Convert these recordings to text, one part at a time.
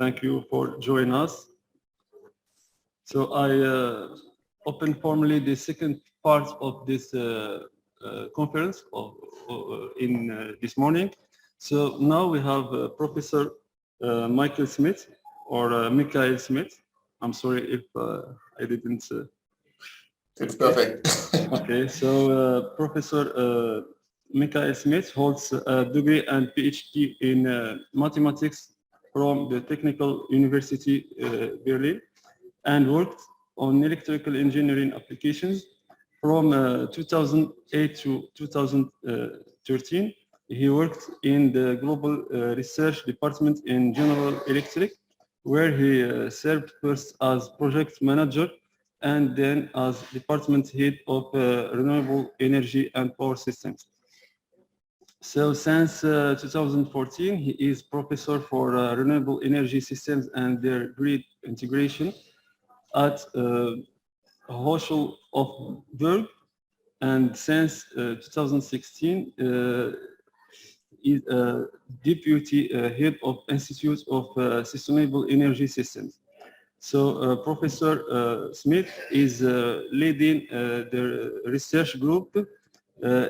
Thank you for joining us. So I open formally the second part of this conference in this morning. So now we have Professor Michael Schmidt or Michael Schmidt. I'm sorry if I didn't. It's perfect. Okay, so Professor Michael Schmidt holds a degree and PhD in mathematics from the Technical University Berlin and worked on electrical engineering applications from 2008 to 2013. He worked in the Global Research Department in General Electric, where he served first as project manager and then as department head of renewable energy and power systems. So since 2014, he is professor for renewable energy systems and their grid integration at Hochschule of Berg, and since 2016 is deputy head of Institute of Sustainable Energy Systems. So Professor Smith is leading the research group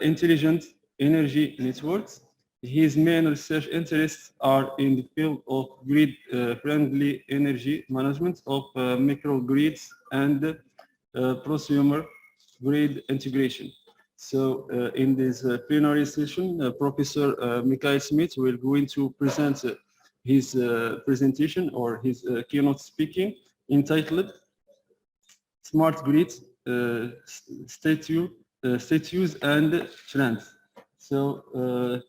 Intelligent Energy Networks. His main research interests are in the field of grid-friendly energy management of microgrids and prosumer grid integration. So in this plenary session, Professor Michael Schmidt will going to present his presentation or his keynote speaking entitled Smart Grid Status and Trends. So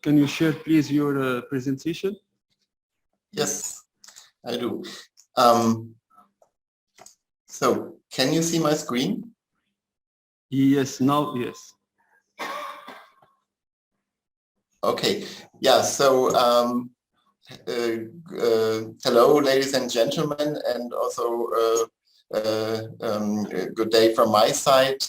can you share please your presentation? Yes, I do. So can you see my screen? Yes, now yes. Okay, yeah, so hello ladies and gentlemen, and also good day from my side.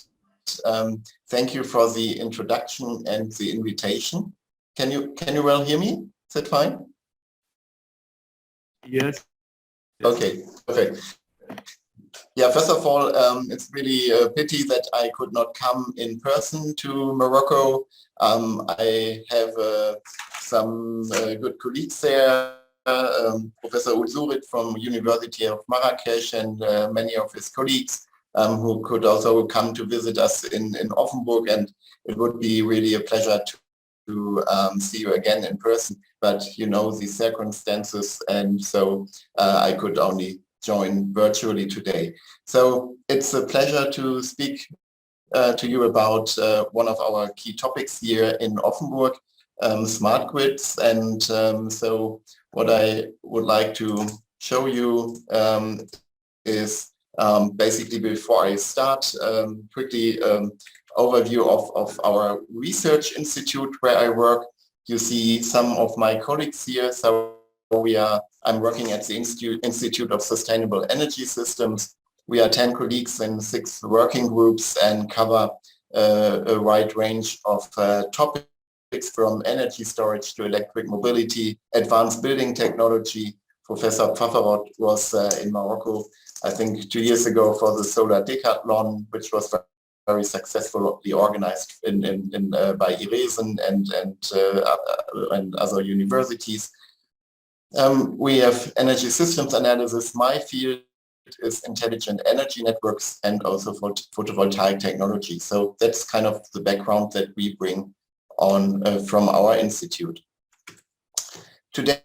Thank you for the introduction and the invitation. Can you well hear me? Is that fine? Yes. Okay, perfect. Yeah, first of all, it's really a pity that I could not come in person to Morocco. I have some good colleagues there, Professor Ulzurit from University of Marrakesh and many of his colleagues who could also come to visit us in Offenburg, and it would be really a pleasure to see you again in person. But you know the circumstances, and so I could only join virtually today. So it's a pleasure to speak to you about one of our key topics here in Offenburg, smart grids. And so what I would like to show you is basically, before I start, quickly overview of our research institute where I work. You see some of my colleagues here. So I'm working at the Institute of Sustainable Energy Systems. We are 10 colleagues in 6 working groups and cover a wide range of topics from energy storage to electric mobility, advanced building technology. Professor Pfafferott was in Morocco, I think 2 years ago, for the Solar Decathlon, which was very successfully organized by IRESEN and other universities. We have energy systems analysis. My field is intelligent energy networks and also photovoltaic technology. So that's kind of the background that we bring on from our institute. Today,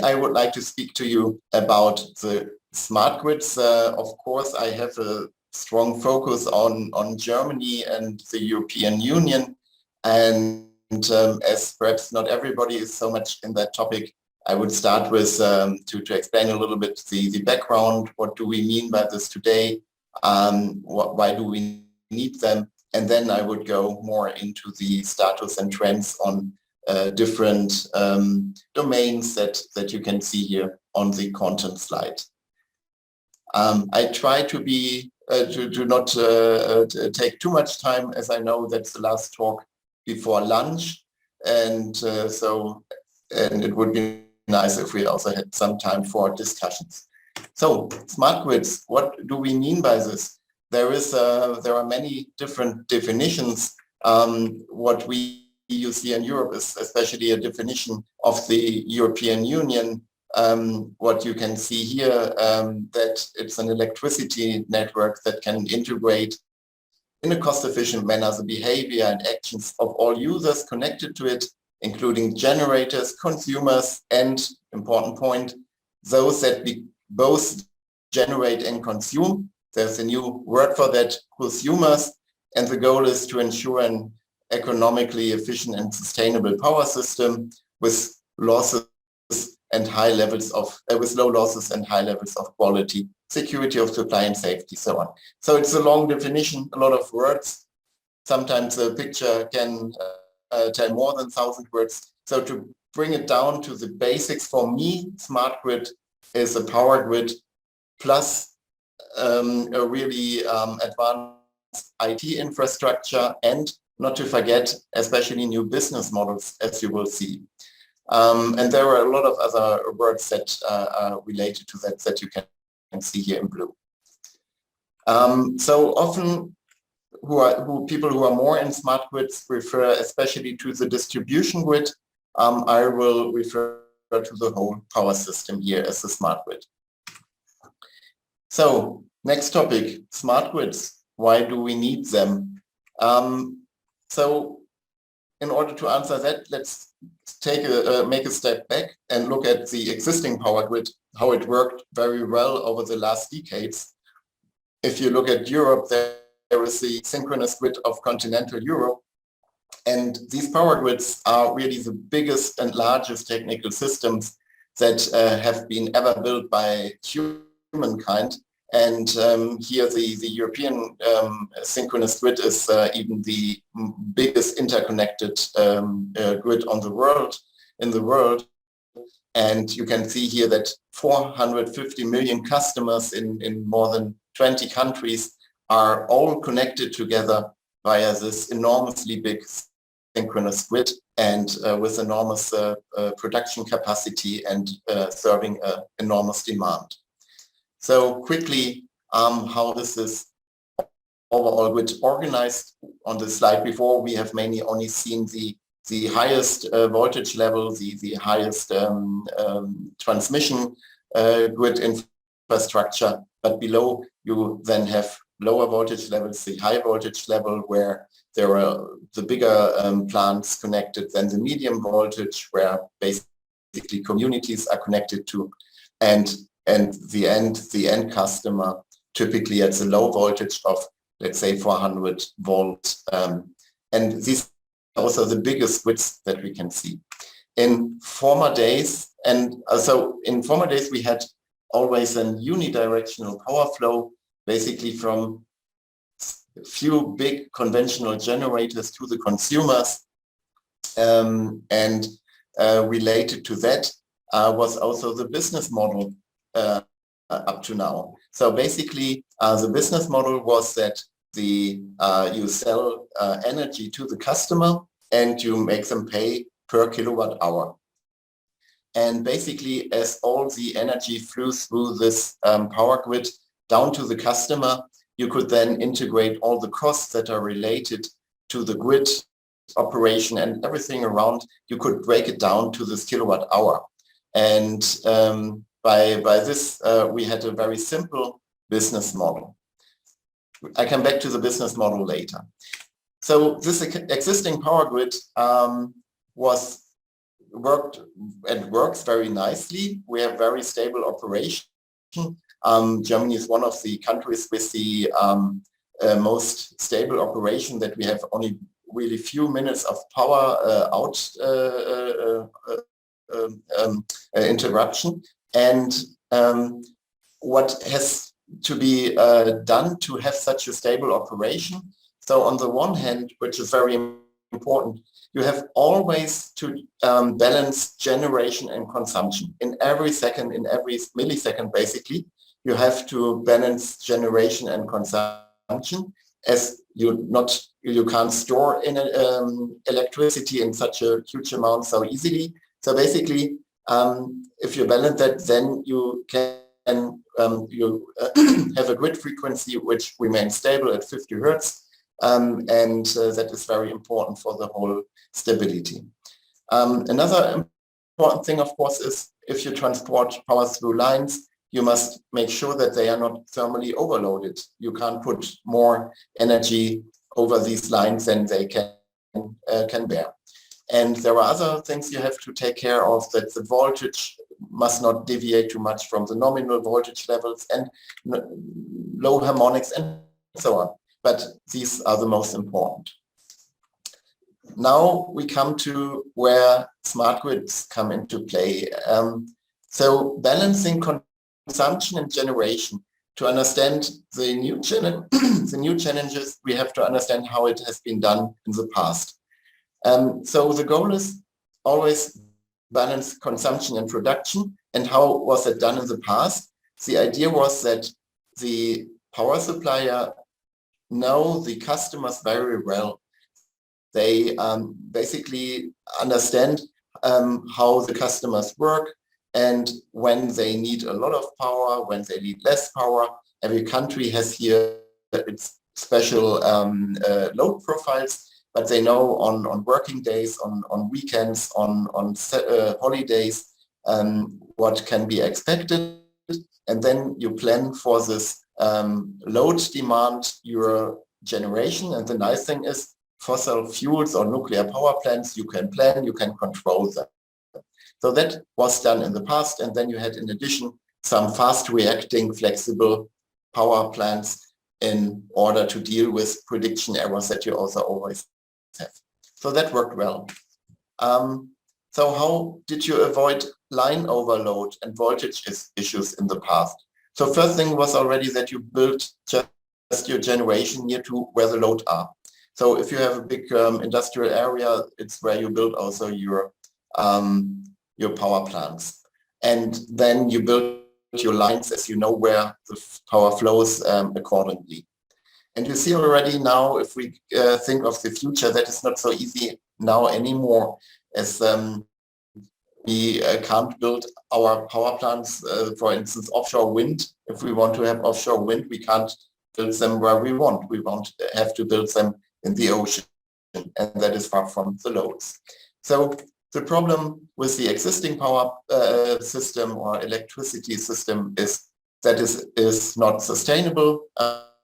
I would like to speak to you about the smart grids. Of course, I have a strong focus on Germany and the European Union. And as perhaps not everybody is so much in that topic, I would start with to explain a little bit the background. What do we mean by this today? Why do we need them? And then I would go more into the status and trends on different domains that you can see here on the content slide. I try to be to not take too much time, as I know that's the last talk before lunch, and it would be nice if we also had some time for discussions. So smart grids, what do we mean by this? There are many different definitions. What you see in Europe is especially a definition of the European Union. What you can see here, that it's an electricity network that can integrate in a cost-efficient manner the behavior and actions of all users connected to it, including generators, consumers, and, important point, those that both generate and consume. There's a new word for that, prosumers, and the goal is to ensure an economically efficient and sustainable power system with losses and high levels of with low losses and high levels of quality, security of supply and safety, so on. So it's a long definition, a lot of words. Sometimes a picture can tell more than 1,000 words. So to bring it down to the basics, for me, smart grid is a power grid plus a really advanced IT infrastructure, and not to forget, especially new business models, as you will see. And there are a lot of other words that are related to that you can see here in blue. So often people who are more in smart grids refer especially to the distribution grid. I will refer to the whole power system here as the smart grid. So next topic, smart grids. Why do we need them? So in order to answer that, let's make a step back and look at the existing power grid, how it worked very well over the last decades. If you look at Europe, there is the synchronous grid of continental Europe. And these power grids are really the biggest and largest technical systems that have been ever built by humankind. And here the European synchronous grid is even the biggest interconnected grid in the world. And you can see here that 450 million customers in more than 20 countries are all connected together via this enormously big synchronous grid, and with enormous production capacity and serving enormous demand. So quickly, how this is overall grid organized. On the slide before, we have mainly only seen the highest voltage level, the highest transmission grid infrastructure, but below you then have lower voltage levels, the high voltage level, where there are the bigger plants connected, then the medium voltage, where basically communities are connected to, and the end customer, typically at the low voltage of, let's say, 400 volts. And these are also the biggest grids that we can see. In former days, we had always a unidirectional power flow, basically from few big conventional generators to the consumers. Related to that was also the business model up to now. So basically, the business model was that you sell energy to the customer and you make them pay per kilowatt hour. And basically, as all the energy flew through this power grid down to the customer, you could then integrate all the costs that are related to the grid operation and everything around. You could break it down to this kilowatt hour. And by this, we had a very simple business model. I come back to the business model later. So this existing power grid works very nicely. We have very stable operation. Germany is one of the countries with the most stable operation, that we have only really few minutes of power interruption. And what has to be done to have such a stable operation? So on the one hand, which is very important, you have always to balance generation and consumption. In every second, in every millisecond, basically, you have to balance generation and consumption, as you can't store electricity in such a huge amount so easily. So basically, If you balance that, then you can have a grid frequency which remains stable at 50 Hertz, and that is very important for the whole stability. Another important thing, of course, is if you transport power through lines, you must make sure that they are not thermally overloaded. You can't put more energy over these lines than they can bear. And there are other things you have to take care of, that the voltage must not deviate too much from the nominal voltage levels, and low harmonics and so on. But these are the most important. Now we come to where smart grids come into play. So balancing consumption and generation. To understand the new challenges, we have to understand how it has been done in the past. So the goal is always balance consumption and production. And how was it done in the past? The idea was that the power supplier know the customers very well. They basically understand how the customers work, and when they need a lot of power, when they need less power. Every country has here its special load profiles, but they know on working days, on weekends, on holidays, what can be expected. And then you plan for this load demand, your generation. And the nice thing is, fossil fuels or nuclear power plants, you can plan, you can control them. So that was done in the past. And then you had, in addition, some fast reacting flexible power plants in order to deal with prediction errors that you also always have. So that worked well. So how did you avoid line overload and voltage issues in the past? So first thing was already that you built just your generation near to where the load are. So if you have a big industrial area, it's where you build also your power plants. And then you build your lines as you know where the power flows accordingly. And you see already now, if we think of the future, that is not so easy now anymore, as we can't build our power plants, for instance, offshore wind. If we want to have offshore wind, we can't build them where we want. We won't have to build them in the ocean, and that is far from the loads. So the problem with the existing power system or electricity system is that is not sustainable.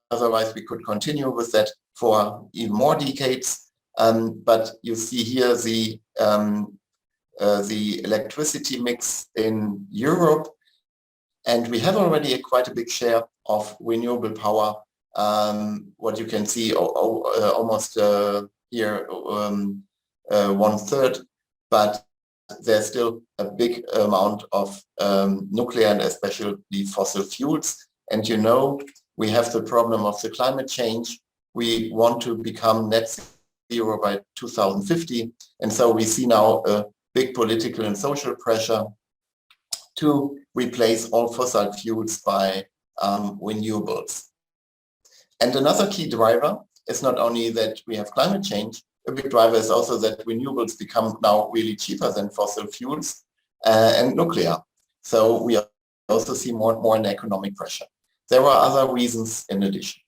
Otherwise, we could continue with that for even more decades. But you see here the electricity mix in Europe, and we have already quite a big share of renewable power. What you can see almost here 1/3, but there's still a big amount of nuclear and especially fossil fuels. And you know, we have the problem of the climate change. We want to become net zero by 2050. And so we see now a big political and social pressure to replace all fossil fuels by renewables. And another key driver is not only that we have climate change, a big driver is also that renewables become now really cheaper than fossil fuels and nuclear. So we also see more and more in economic pressure. There are other reasons in addition.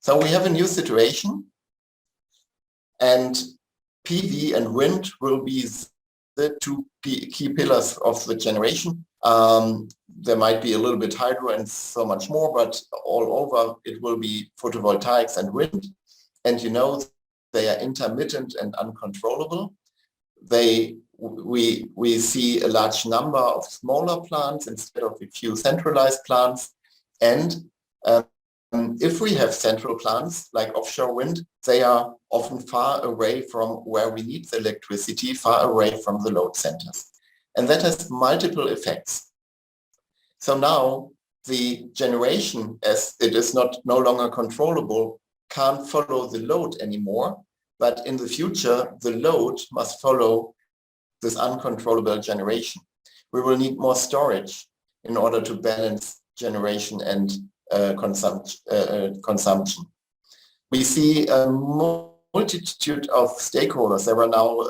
So we have a new situation, and PV and wind will be the two key pillars of the generation. There might be a little bit hydro and so much more, but all over it will be photovoltaics and wind. And you know, they are intermittent and uncontrollable. We see a large number of smaller plants instead of a few centralized plants. And if we have central plants like offshore wind, they are often far away from where we need the electricity, far away from the load centers. And that has multiple effects. So now the generation, as it is no longer controllable, can't follow the load anymore. But in the future, the load must follow this uncontrollable generation. We will need more storage in order to balance generation and consumption. We see a multitude of stakeholders. There are now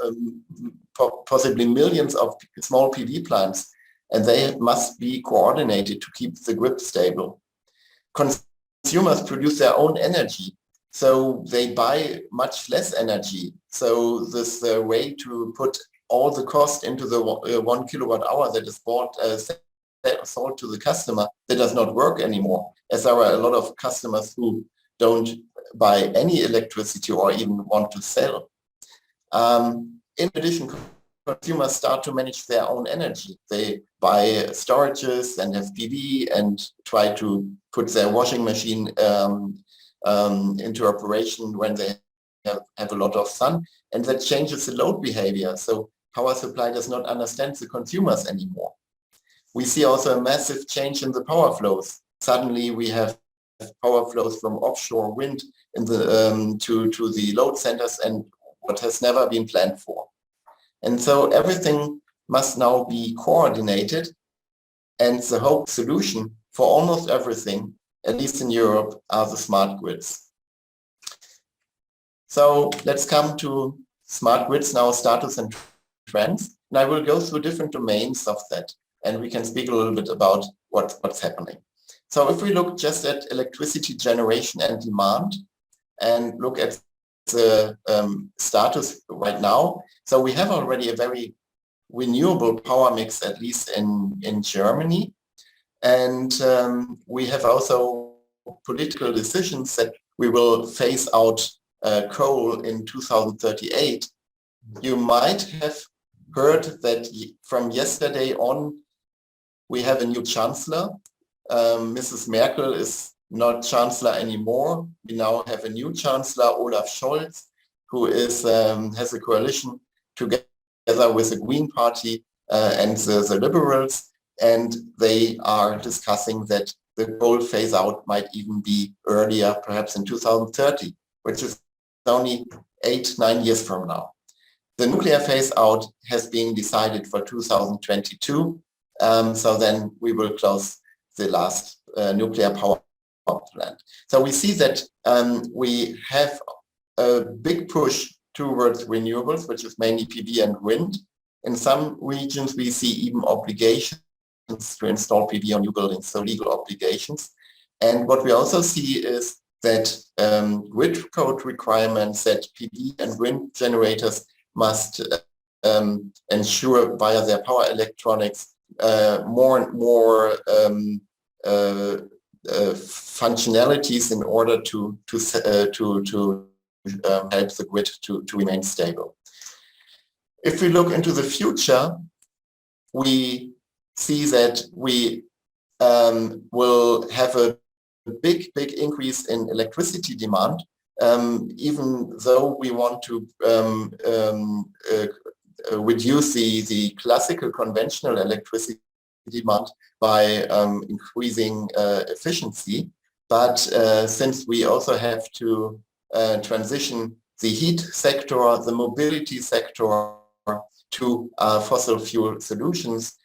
possibly millions of small PV plants, and they must be coordinated to keep the grid stable. Consumers produce their own energy, so they buy much less energy. So this way to put all the cost into the 1 kilowatt hour that is bought sold to the customer, that does not work anymore, as there are a lot of customers who don't buy any electricity or even want to sell. In addition, consumers start to manage their own energy. They buy storages and have PV and try to put their washing machine into operation when they have a lot of sun, and that changes the load behavior. So power supply does not understand the consumers anymore. We see also a massive change in the power flows. Suddenly we have power flows from offshore wind in the, to the load centers, and what has never been planned for. And so everything must now be coordinated, and the whole solution for almost everything, at least in Europe, are the smart grids. So let's come to smart grids now, status and trends. And I will go through different domains of that, and we can speak a little bit about what's happening. So if we look just at electricity generation and demand and look at the status right now, so we have already a very renewable power mix, at least in Germany. And we have also political decisions that we will phase out coal in 2038. You might have heard that from yesterday on, we have a new chancellor. Mrs. Merkel is not chancellor anymore. We now have a new chancellor, Olaf Scholz, who is has a coalition together with the Green Party and the Liberals, and they are discussing that the coal phase out might even be earlier, perhaps in 2030, which is only 8-9 years from now. The nuclear phase out has been decided for 2022, so then we will close the last nuclear power plant. So we see that we have a big push towards renewables, which is mainly PV and wind. In some regions, we see even obligations to install PV on new buildings, so legal obligations. And what we also see is that grid code requirements that PV and wind generators must ensure via their power electronics more and more functionalities in order to help the grid to remain stable. If we look into the future, we see that we will have a big increase in electricity demand, even though we want to reduce the classical conventional electricity demand by increasing efficiency. But since we also have to transition the heat sector, the mobility sector to fossil fuel solutions,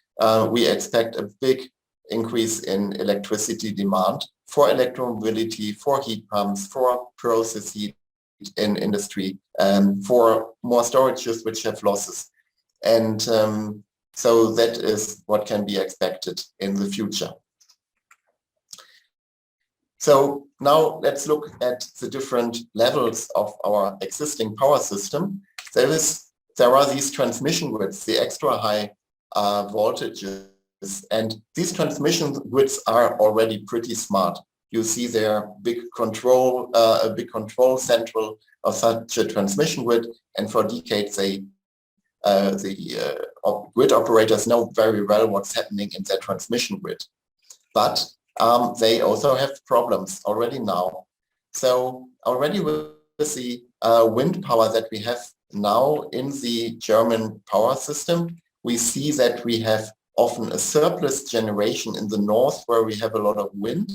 we expect a big increase in electricity demand for electromobility, for heat pumps, for process heat in industry, for more storages which have losses. And so that is what can be expected in the future. So now let's look at the different levels of our existing power system. There are these transmission grids, the extra high voltages, and these transmission grids are already pretty smart. You see their big control, a big control central of such a transmission grid, and for decades the grid operators know very well what's happening in their transmission grid. But they also have problems already now. So already with the wind power that we have now in the German power system, we see that we have often a surplus generation in the north where we have a lot of wind,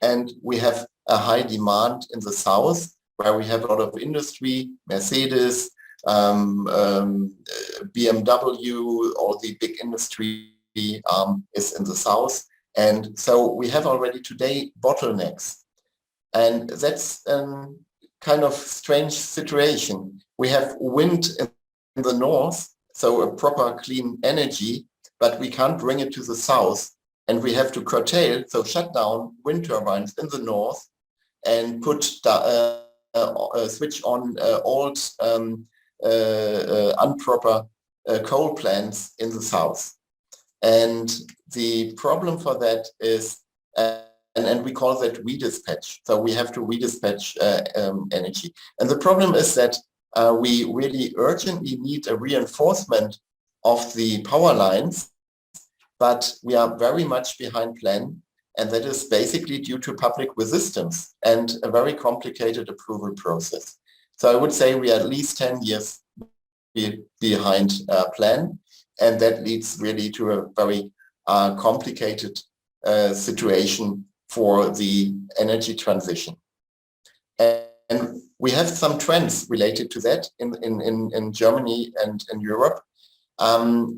and we have a high demand in the south where we have a lot of industry, Mercedes, BMW, all the big industry is in the south. And so we have already today bottlenecks. And that's kind of strange situation. We have wind in the north, so a proper clean energy, but we can't bring it to the south, and we have to curtail, so shut down wind turbines in the north and put switch on old improper coal plants in the south. And the problem for that is, and we call that redispatch. So we have to redispatch energy. And the problem is that we really urgently need a reinforcement of the power lines, but we are very much behind plan. And that is basically due to public resistance and a very complicated approval process. So I would say we are at least 10 years behind plan. And that leads really to a very complicated situation for the energy transition. And we have some trends related to that in Germany and in Europe.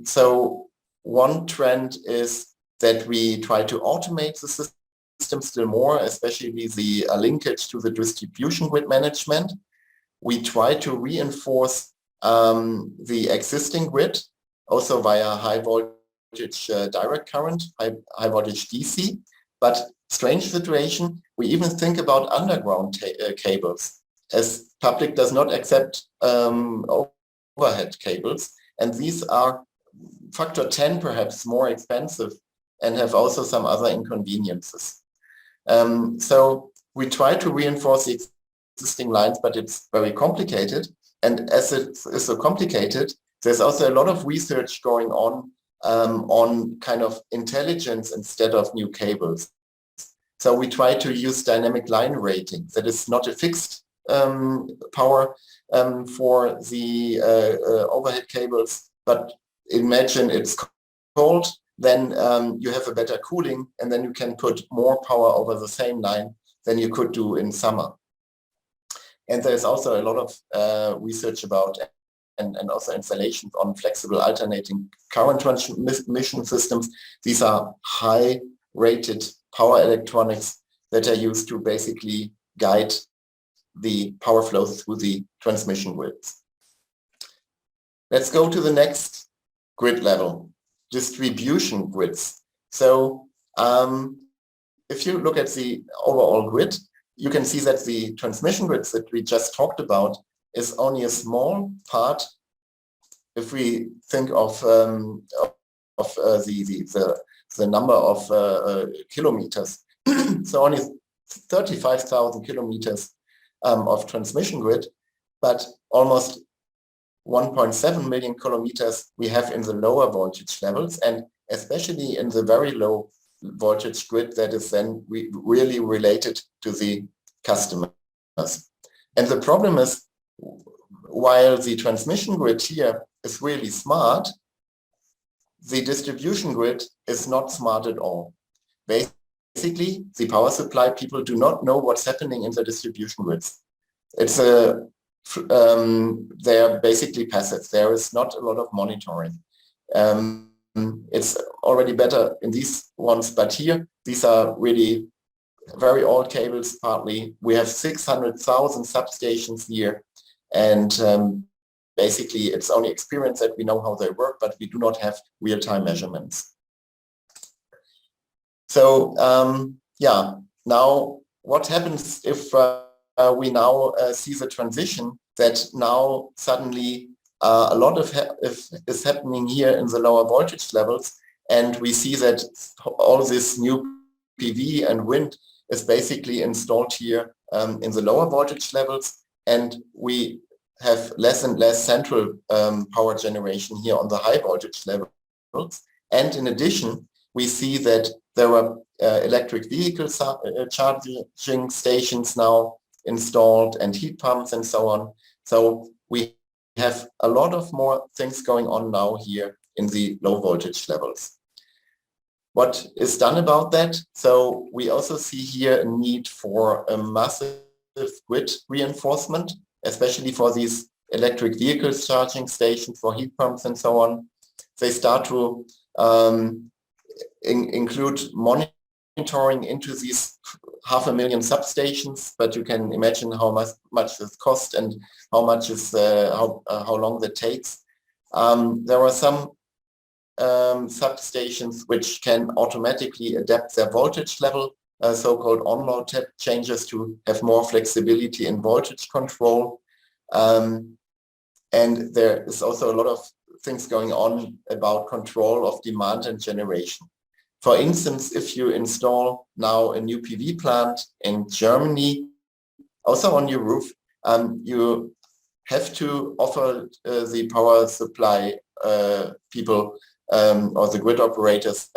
So one trend is that we try to automate the system still more, especially the linkage to the distribution grid management. We try to reinforce the existing grid, also via high voltage direct current, high voltage DC. But strange situation, we even think about underground cables, as public does not accept overhead cables. And these are factor 10 perhaps more expensive and have also some other inconveniences. So we try to reinforce the existing lines, but it's very complicated. And as it is so complicated, there's also a lot of research going on kind of intelligence instead of new cables. So we try to use dynamic line rating. That is not a fixed power for the overhead cables, but imagine it's cold, then you have a better cooling, and then you can put more power over the same line than you could do in summer. And there's also a lot of research about and also installations on flexible alternating current transmission systems. These are high rated power electronics that are used to basically guide the power flows through the transmission grids. Let's go to the next grid level, distribution grids. So if you look at the overall grid, you can see that the transmission grids that we just talked about is only a small part. If we think of the number of kilometers, so only 35,000 kilometers of transmission grid, but almost 1.7 million kilometers we have in the lower voltage levels, and especially in the very low voltage grid that is then really related to the customers. And the problem is, while the transmission grid here is really smart, the distribution grid is not smart at all. Basically, the power supply people do not know what's happening in the distribution grids. It's they're basically passive. There is not a lot of monitoring. It's already better in these ones, but here, these are really very old cables partly. We have 600,000 substations here, and basically it's only experience that we know how they work, but we do not have real-time measurements. So yeah, now what happens if we now see the transition that now suddenly a lot of is happening here in the lower voltage levels, and we see that all this new PV and wind is basically installed here in the lower voltage levels, and we have less and less central power generation here on the high voltage levels. And in addition, we see that there are electric vehicle charging stations now installed and heat pumps and so on. So we have a lot of more things going on now here in the low voltage levels. What is done about that? So we also see here a need for a massive grid reinforcement, especially for these electric vehicle charging stations, for heat pumps and so on. They start to include monitoring into these 500,000 substations, but you can imagine how much this costs and how much is how long that takes. There are some substations which can automatically adapt their voltage level, so-called on-load changes, to have more flexibility in voltage control. And there is also a lot of things going on about control of demand and generation. For instance, if you install now a new PV plant in Germany, also on your roof, you have to offer the power supply people or the grid operators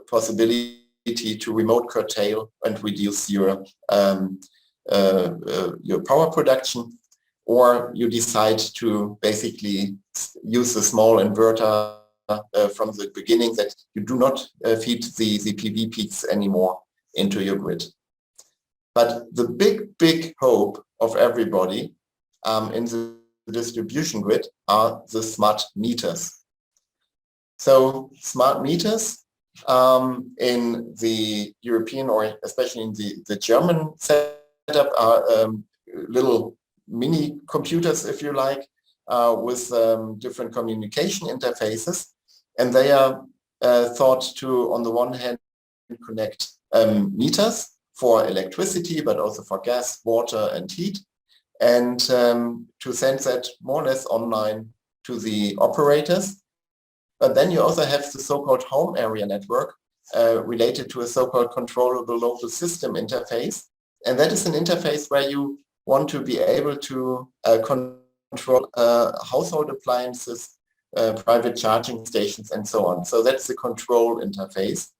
possibility to remote curtail and reduce your power production, or you decide to basically use a small inverter from the beginning, that you do not feed the PV peaks anymore into your grid. But the big hope of everybody in the distribution grid are the smart meters. So smart meters in the European, or especially in the German setup, are little mini computers, if you like, with different communication interfaces. And they are thought to, on the one hand, connect meters for electricity, but also for gas, water, and heat, and to send that more or less online to the operators. But then you also have the so-called home area network related to a so-called controllable local system interface. And that is an interface where you want to be able to control household appliances, private charging stations, and so on. So that's the control interface.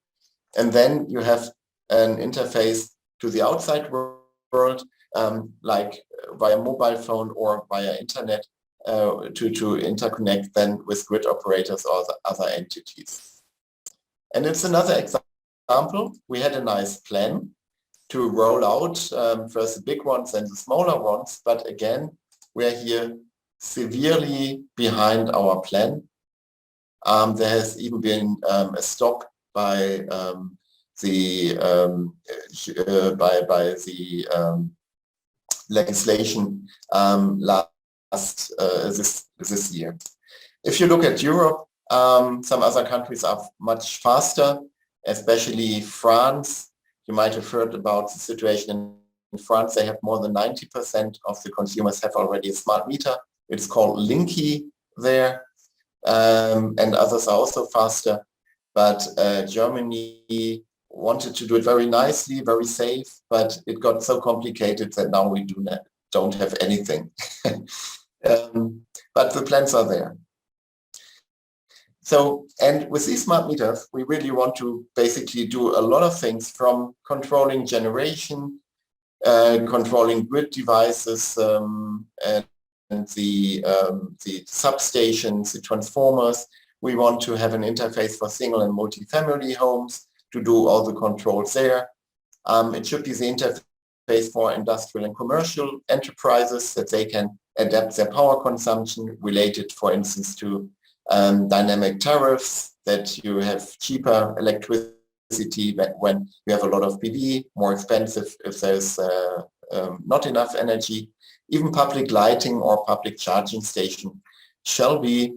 And then you have an interface to the outside world, like via mobile phone or via internet, to interconnect then with grid operators or the other entities. And it's another example. We had a nice plan to roll out first the big ones and the smaller ones, but again, we're here severely behind our plan. There has even been a stop by the legislation this year. If you look at Europe, some other countries are much faster, especially France. You might have heard about the situation in France. They have more than 90% of the consumers have already a smart meter. It's called Linky there, and others are also faster. But Germany wanted to do it very nicely, very safe, but it got so complicated that now we don't have anything. But the plans are there. So, and with these smart meters, we really want to basically do a lot of things, from controlling generation, controlling grid devices, and the substations, the transformers. We want to have an interface for single and multi-family homes to do all the controls there. It should be the interface for industrial and commercial enterprises, that they can adapt their power consumption related, for instance, to dynamic tariffs, that you have cheaper electricity when you have a lot of PV, more expensive if there's not enough energy. Even public lighting or public charging station shall be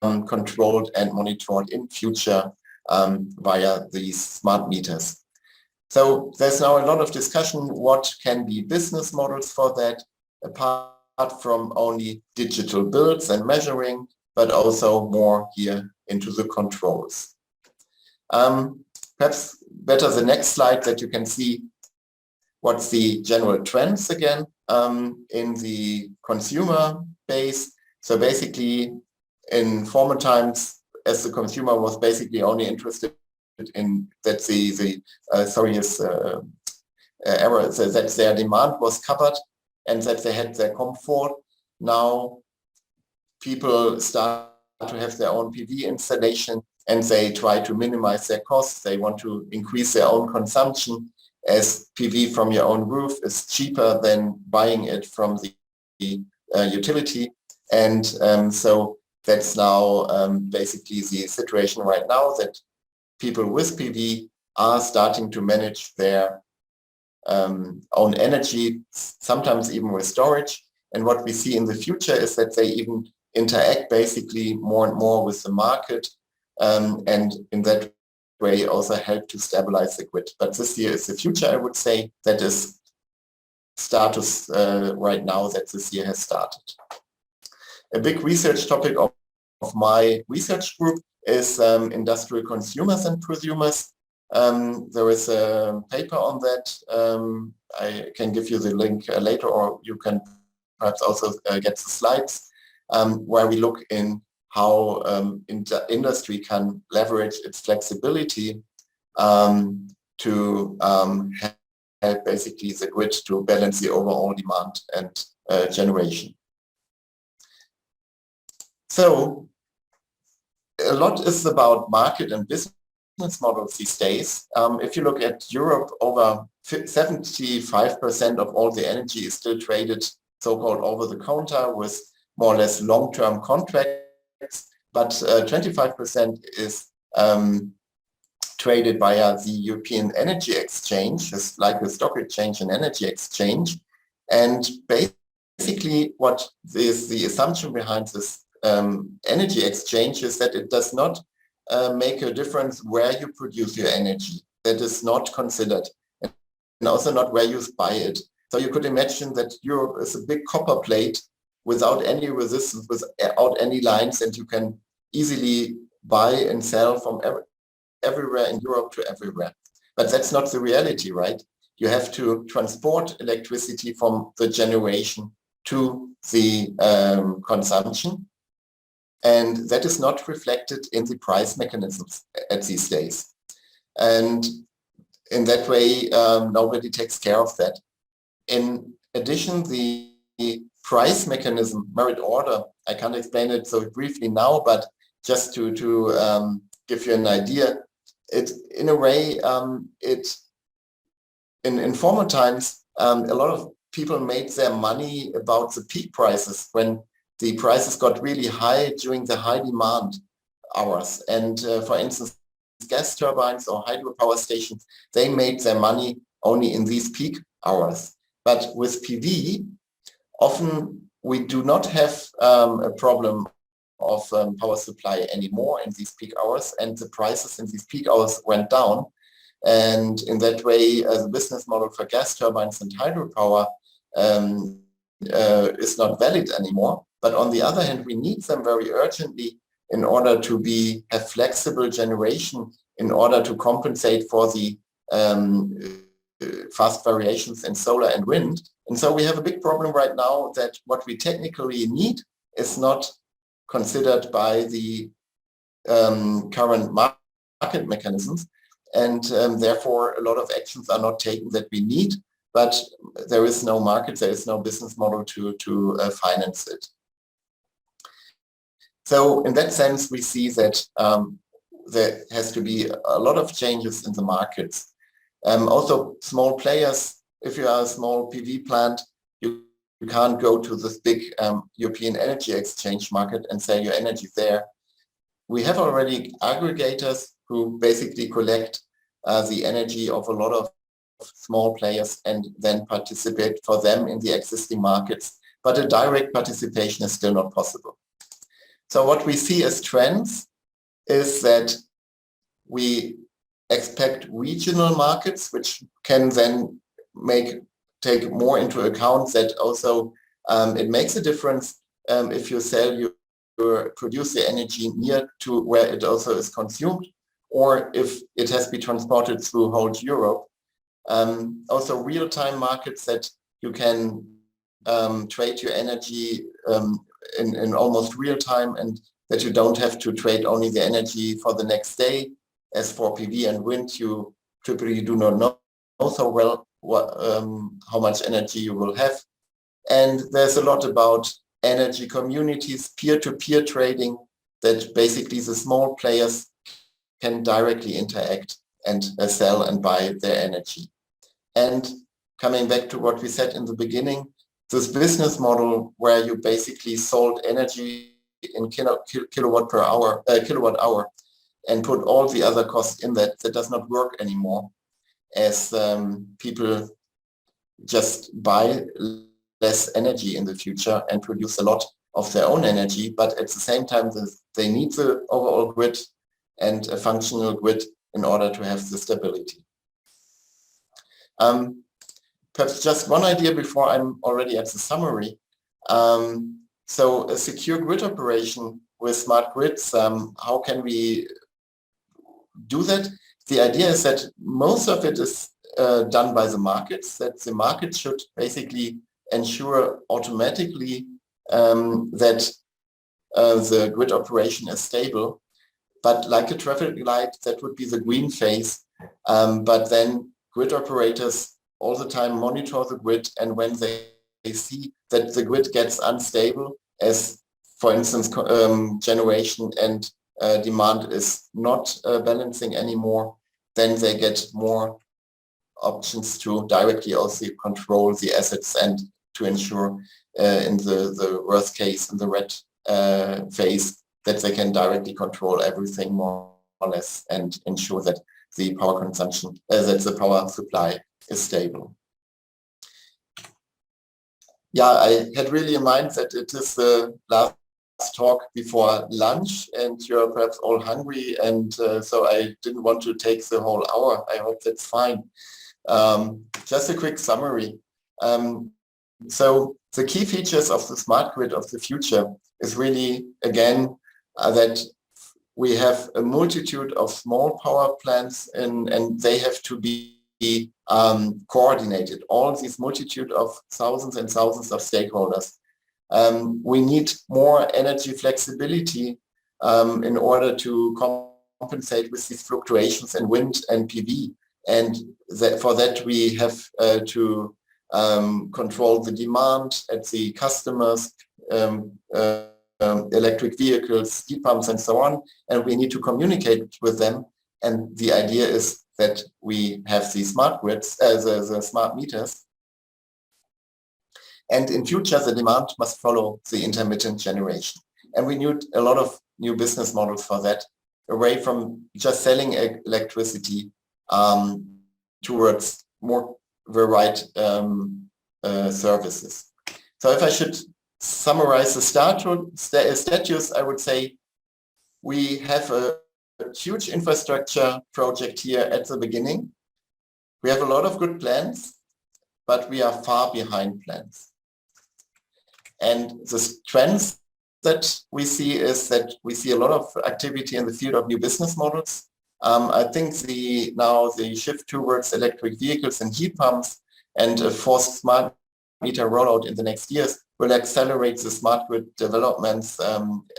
controlled and monitored in future via these smart meters. So there's now a lot of discussion what can be business models for that, apart from only digital builds and measuring, but also more here into the controls. Perhaps better the next slide, that you can see what's the general trends again in the consumer base. So basically, in former times, as the consumer was basically only interested in that that their demand was covered and that they had their comfort. Now people start to have their own PV installation, and they try to minimize their costs. They want to increase their own consumption, as PV from your own roof is cheaper than buying it from the utility. And so that's now basically the situation right now, that people with PV are starting to manage their own energy, sometimes even with storage. And what we see in the future is that they even interact basically more and more with the market, and in that way also help to stabilize the grid. But this year is the future, I would say. That is status right now that this year has started. A big research topic of my research group is industrial consumers and prosumers. There is a paper on that. I can give you the link later, or you can perhaps also get the slides, where we look in how industry can leverage its flexibility to help basically the grid to balance the overall demand and generation. So a lot is about market and business models these days. If you look at Europe, over 75% of all the energy is still traded so-called over the counter with more or less long-term contracts, but 25% is traded via the European Energy Exchange, just like the stock exchange and energy exchange. And basically what is the assumption behind this energy exchange is that it does not make a difference where you produce your energy. That is not considered, and also not where you buy it. So you could imagine that Europe is a big copper plate without any resistance, without any lines, and you can easily buy and sell from everywhere in Europe to everywhere. But that's not the reality, right? You have to transport electricity from the generation to the consumption. And that is not reflected in the price mechanisms at these days. And in that way, nobody takes care of that. In addition, the price mechanism, merit order, I can't explain it so briefly now, but just to give you an idea, it in a way, in former times, a lot of people made their money about the peak prices when the prices got really high during the high demand hours. And for instance, gas turbines or hydropower stations, they made their money only in these peak hours. But with PV, often we do not have a problem of power supply anymore in these peak hours, and the prices in these peak hours went down. And in that way, the business model for gas turbines and hydropower is not valid anymore. But on the other hand, we need them very urgently in order to have flexible generation, in order to compensate for the fast variations in solar and wind. And so we have a big problem right now that what we technically need is not considered by the current market mechanisms. And therefore, a lot of actions are not taken that we need, but there is no market, there is no business model to finance it. So in that sense, we see that there has to be a lot of changes in the markets. Also, small players, if you are a small PV plant, you can't go to this big European Energy Exchange market and sell your energy there. We have already aggregators who basically collect the energy of a lot of small players and then participate for them in the existing markets. But a direct participation is still not possible. So what we see as trends is that we expect regional markets, which can then take more into account that also it makes a difference if you produce the energy near to where it also is consumed, or if it has been transported through whole Europe. Also real-time markets that you can trade your energy in almost real time, and that you don't have to trade only the energy for the next day. As for PV and wind, you typically do not know so well how much energy you will have. And there's a lot about energy communities, peer-to-peer trading, that basically the small players can directly interact and sell and buy their energy. And coming back to what we said in the beginning, this business model where you basically sold energy in kilowatt hour and put all the other costs in that does not work anymore, as people just buy less energy in the future and produce a lot of their own energy, but at the same time, they need the overall grid and a functional grid in order to have the stability. Perhaps just one idea before I'm already at the summary. So a secure grid operation with smart grids, how can we do that? The idea is that most of it is done by the markets, that the market should basically ensure automatically that the grid operation is stable. But like a traffic light, that would be the green phase. But then grid operators all the time monitor the grid, and when they see that the grid gets unstable, as for instance generation and demand is not balancing anymore, then they get more options to directly also control the assets and to ensure in the worst case, in the red phase, that they can directly control everything more or less and ensure that the power consumption, that the power supply is stable. Yeah, I had really in mind that it is the last talk before lunch and you're perhaps all hungry, and so I didn't want to take the whole hour. I hope that's fine. Just a quick summary. So the key features of the smart grid of the future is really, again, that we have a multitude of small power plants and they have to be coordinated. All these multitude of thousands and thousands of stakeholders. We need more energy flexibility in order to compensate with these fluctuations in wind and PV. And for that we have to control the demand at the customers, electric vehicles, heat pumps and so on, and we need to communicate with them. And the idea is that we have the smart grids, the smart meters. And in future, the demand must follow the intermittent generation. And we need a lot of new business models for that, away from just selling electricity towards more varied services. So if I should summarize the status, I would say we have a huge infrastructure project here at the beginning. We have a lot of good plans, but we are far behind plans. And the trends that we see is that we see a lot of activity in the field of new business models. I think now the shift towards electric vehicles and heat pumps and a forced smart meter rollout in the next years will accelerate the smart grid developments,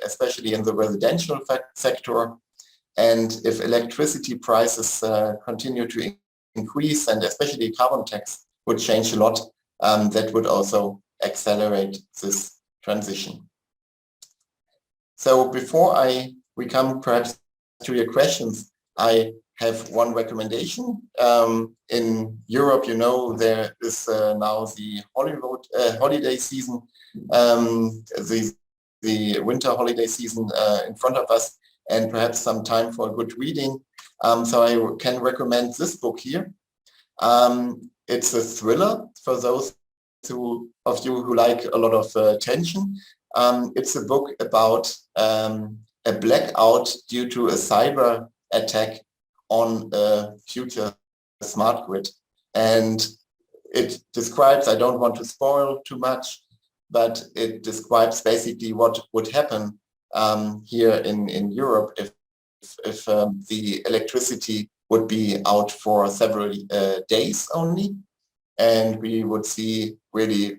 especially in the residential sector. And if electricity prices continue to increase, and especially carbon tax would change a lot, that would also accelerate this transition. So before we come perhaps to your questions, I have one recommendation. In Europe, you know, there is now the holiday season, the winter holiday season in front of us, and perhaps some time for good reading. So I can recommend this book here. It's a thriller for those of you who like a lot of tension. It's a book about a blackout due to a cyber attack on a future smart grid. And it describes, I don't want to spoil too much, but it describes basically what would happen here in Europe if the electricity would be out for several days only, and we would see really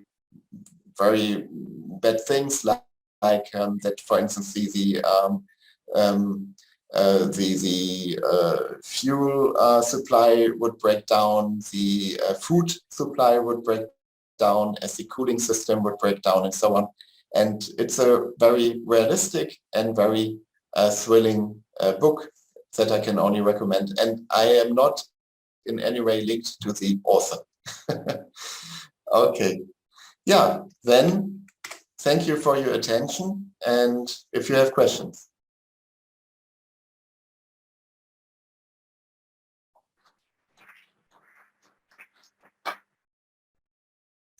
very bad things like that, for instance, the fuel supply would break down, the food supply would break down, as the cooling system would break down, and so on. And it's a very realistic and very thrilling book that I can only recommend. And I am not in any way linked to the author. Okay. Yeah, then thank you for your attention. And if you have questions.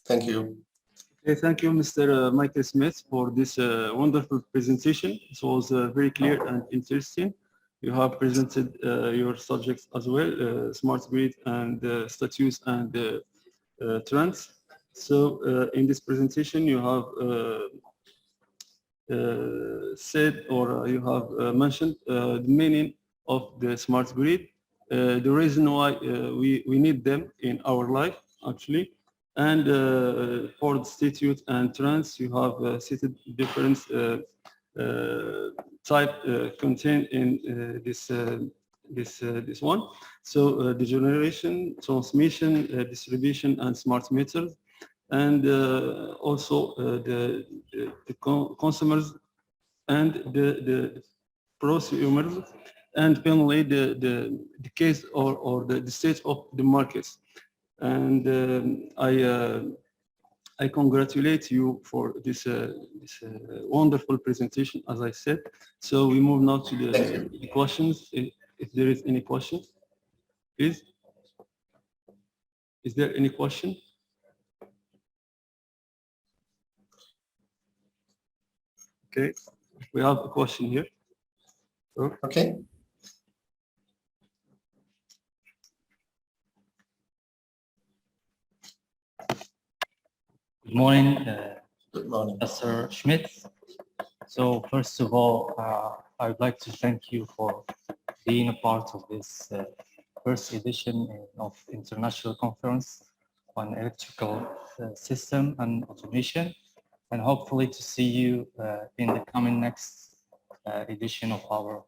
Thank you. Okay, thank you, Mr. Michael Smith, for this wonderful presentation. It was very clear and interesting. You have presented your subjects as well, smart grid and status and trends. So in this presentation, you have said or you have mentioned the meaning of the smart grid, the reason why we need them in our life, actually. And for the statute and trends, you have stated different type contained in this one. So the generation, transmission, distribution, and smart meters, and also the consumers and the prosumers, and finally the case or the state of the markets. And I congratulate you for this wonderful presentation, as I said. So we move now to the questions. If there is any question, please. Is there any question? Okay, we have a question here. Okay. Good morning, Good morning. Professor Schmidt. So first of all, I would like to thank you for being a part of this first edition of International Conference on Electrical System and Automation, and hopefully to see you in the coming next edition of our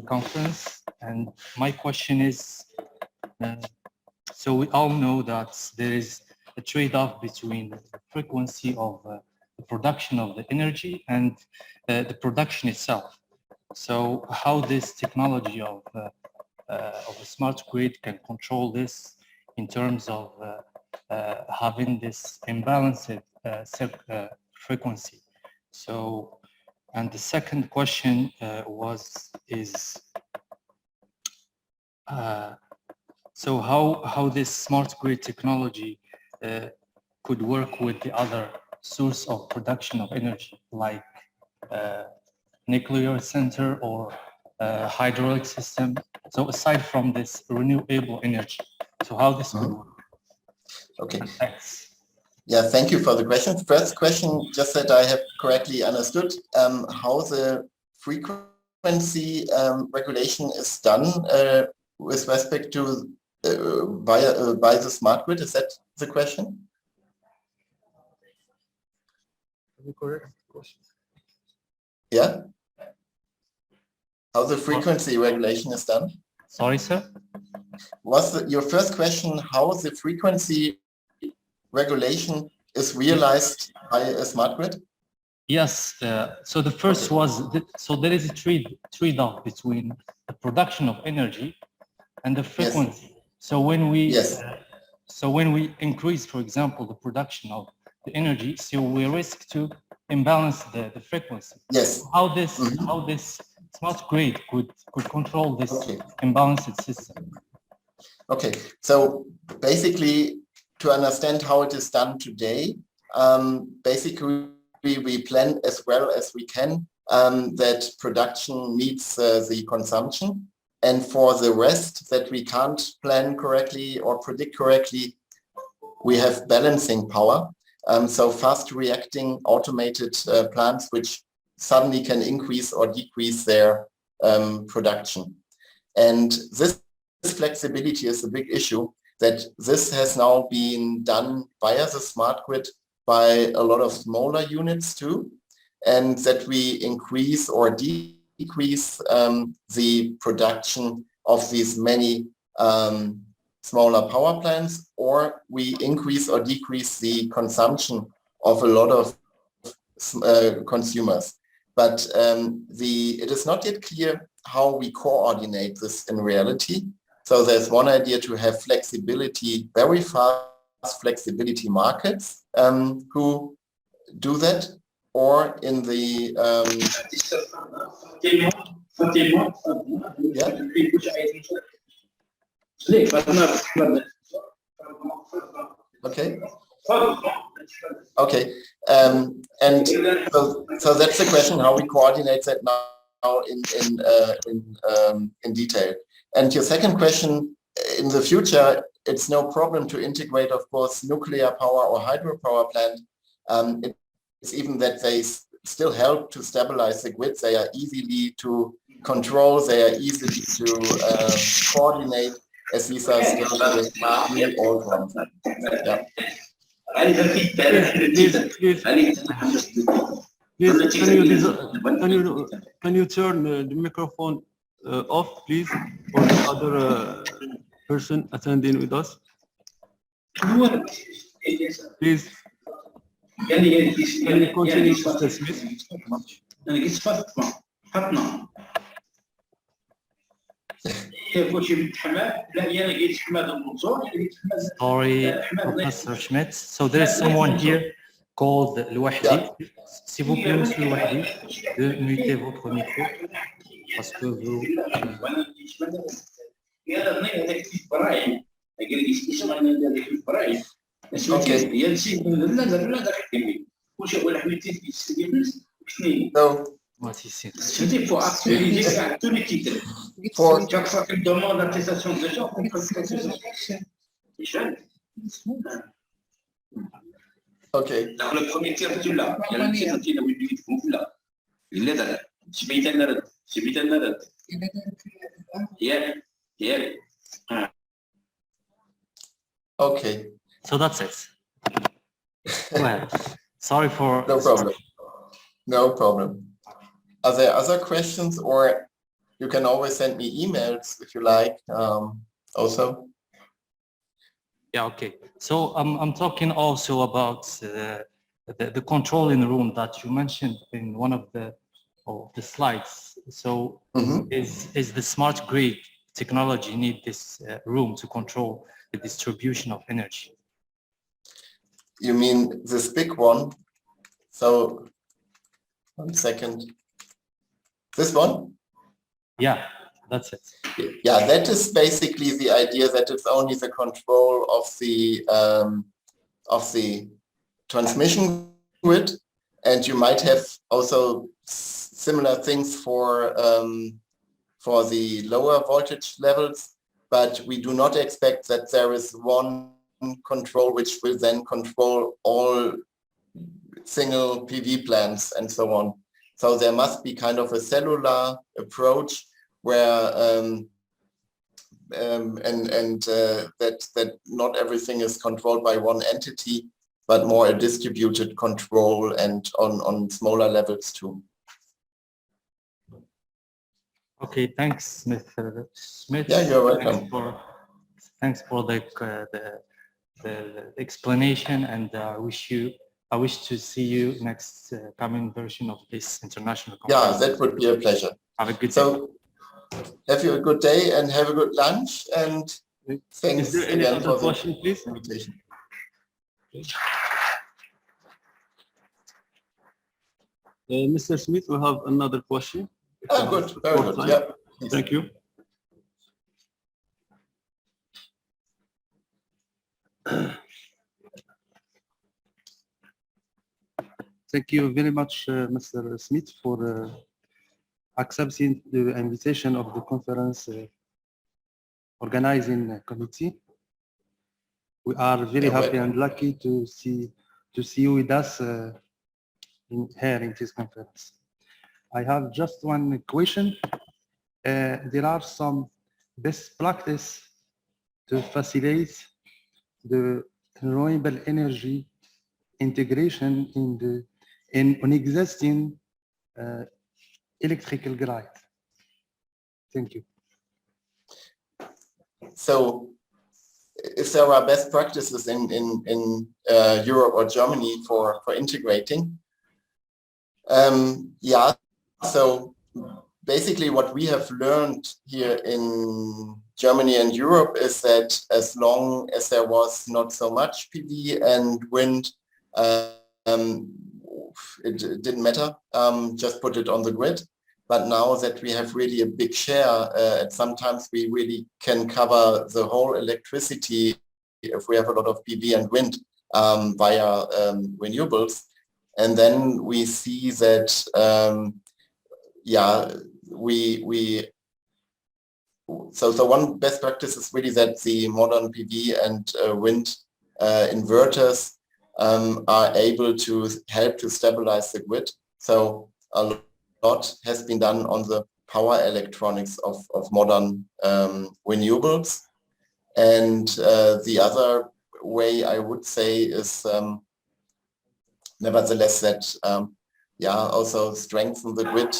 conference. And my question is, so we all know that there is a trade-off between the frequency of the production of the energy and the production itself. So how this technology of a smart grid can control this in terms of having this imbalanced frequency. So, and the second question so how this smart grid technology could work with the other source of production of energy, like nuclear center or hydraulic system. So aside from this renewable energy, so how this could work? Okay. Thanks. Yeah, thank you for the question. First question, just that I have correctly understood how the frequency regulation is done with respect to by the smart grid. Is that the question? Correct question. Yeah. How the frequency regulation is done? Sorry, sir? Was your first question how the frequency regulation is realized by a smart grid? Yes. So the first was, so there is a trade-off between the production of energy and the frequency. Yes. So when we increase, for example, the production of the energy, so we risk to imbalance the frequency. Yes. How this smart grid could control this imbalanced system? Okay. So basically, to understand how it is done today, basically we plan as well as we can that production meets the consumption. And for the rest that we can't plan correctly or predict correctly, we have balancing power. So fast reacting automated plants which suddenly can increase or decrease their production. And this flexibility is a big issue, that this has now been done via the smart grid by a lot of smaller units too, and that we increase or decrease the production of these many smaller power plants, or we increase or decrease the consumption of a lot of consumers. But it is not yet clear how we coordinate this in reality. So there's one idea to have flexibility, very fast flexibility markets who do that, or in the Okay. Okay, and so that's the question: how we coordinate that now in detail. And your second question: in the future, it's no problem to integrate, of course, nuclear power or hydropower plant. It's even that they still help to stabilize the grid. They are easily to control. They are easily to coordinate, as these are still really old ones. Yeah. Please, can you turn the microphone off, please, for the other person attending with us? Please. Can you continue, Mr. Smith? Sorry, Professor Schmidt. So there is someone here called Louahdi. S'il vous plaît, Monsieur Louahdi, de muter votre micro parce que vous. So, C'était pour actualiser à tous les titres. Chaque fois qu'il demande l'attestation de genre, on peut faire ça. OK. Alors le premier titre, tu l'as. Il y a le titre, tu l'as. Il est là. Schmidt est là. Yeah. Okay. So that's it. Well, sorry for. No problem. No problem. Are there other questions, or you can always send me emails if you like, also. Yeah, okay. So I'm talking also about the control in the room that you mentioned in one of the slides. So is the smart grid technology need this room to control the distribution of energy? You mean this big one? So 1 second. This one? Yeah, that's it. Yeah, that is basically the idea that it's only the control of the transmission grid, and you might have also similar things for the lower voltage levels, but we do not expect that there is one control which will then control all single PV plants and so on. So there must be kind of a cellular approach where that not everything is controlled by one entity, but more a distributed control and on smaller levels too. Okay, thanks, Mr. Schmidt. Yeah, you're welcome. Thanks for the explanation, and I wish to see you next coming version of this international conference. Yeah, that would be a pleasure. Have a good day. So have you a good day and have a good lunch, and thanks again for the invitation. Mr. Smith, we have another question. Good, very good. Yeah. Thank you. Thank you very much, Mr. Smith, for accepting the invitation of the conference organizing committee. We are very happy and lucky to see you with us here in this conference. I have just one question. There are some best practice to facilitate the renewable energy integration in an existing electrical grid. Thank you. So if there are best practices in Europe or Germany for integrating, yeah, so basically what we have learned here in Germany and Europe is that as long as there was not so much PV and wind, it didn't matter, just put it on the grid. But now that we have really a big share, sometimes we really can cover the whole electricity if we have a lot of PV and wind. via renewables. And then we see that, so one best practice is really that the modern PV and wind inverters are able to help to stabilize the grid. So a lot has been done on the power electronics of modern renewables. And the other way I would say is nevertheless that also strengthen the grid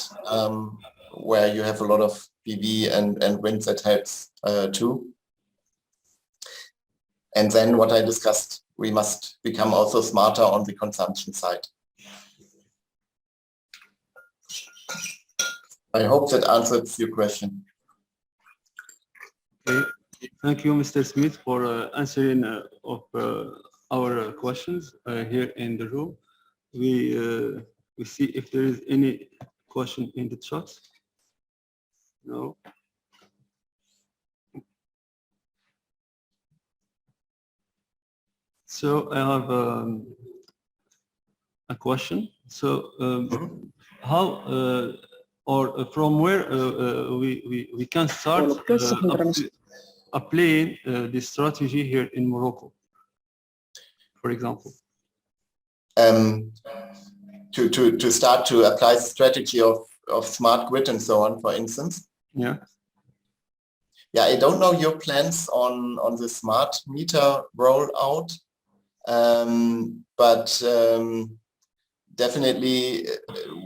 where you have a lot of PV and wind that helps too. And then what I discussed, we must become also smarter on the consumption side. I hope that answers your question. Okay. Thank you, Mr. Schmidt, for answering of our questions here in the room. We see if there is any question in the chat. No. So I have a question. So how or from where we can start applying this strategy here in Morocco, for example? To start to apply the strategy of smart grid and so on, for instance. Yeah. Yeah, I don't know your plans on the smart meter rollout, but definitely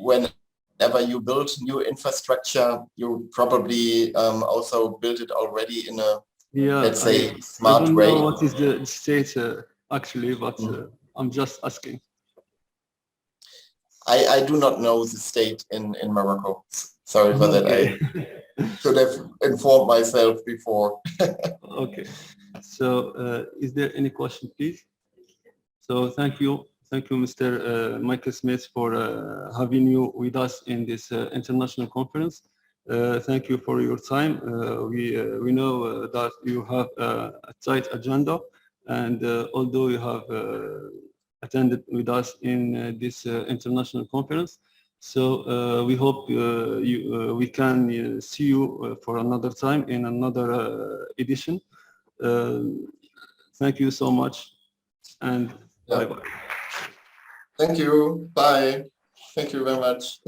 whenever you build new infrastructure, you probably also build it already in a, let's say, smart way. I don't know what is the state actually, but I'm just asking. I do not know the state in Morocco. Sorry for that. I should have informed myself before. Okay. So is there any question, please? So thank you, Mr. Michael Schmidt, for having you with us in this international conference. Thank you for your time. We know that you have a tight agenda, and although you have attended with us in this international conference, so we hope we can see you for another time in another edition. Thank you so much, and bye-bye. Thank you. Bye. Thank you very much.